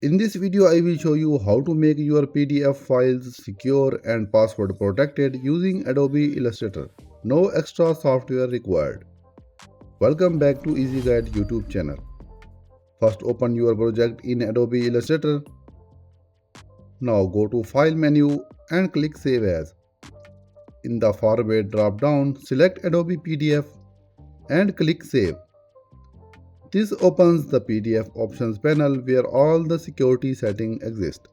In this video, I will show you how to make your PDF files secure and password protected using Adobe Illustrator. No extra software required. Welcome back to Easy Guide YouTube channel. First open your project in Adobe Illustrator. Now go to File menu and click Save As. In the Format drop down, select Adobe PDF and click Save. This opens the PDF options panel where all the security settings exist.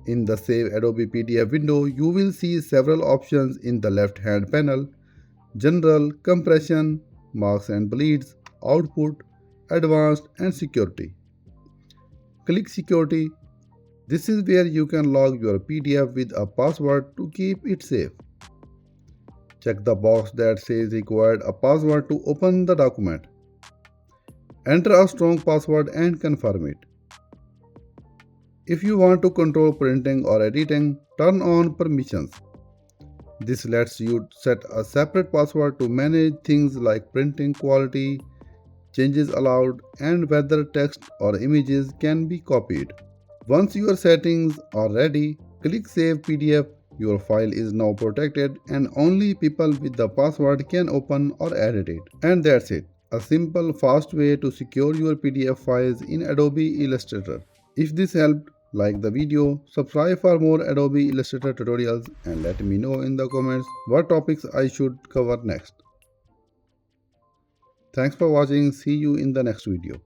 In the Save Adobe PDF window, you will see several options in the left-hand panel: General, Compression, Marks and Bleeds, Output, Advanced, and Security. Click Security. This is where you can log your PDF with a password to keep it safe. Check the box that says required a password to open the document. Enter a strong password and confirm it. If you want to control printing or editing, turn on permissions. This lets you set a separate password to manage things like printing quality, changes allowed, and whether text or images can be copied. Once your settings are ready, click Save PDF. Your file is now protected and only people with the password can open or edit it. And that's it. A simple, fast way to secure your PDF files in Adobe Illustrator. If this helped, like the video, subscribe for more Adobe Illustrator tutorials, and let me know in the comments what topics I should cover next. Thanks for watching. See you in the next video.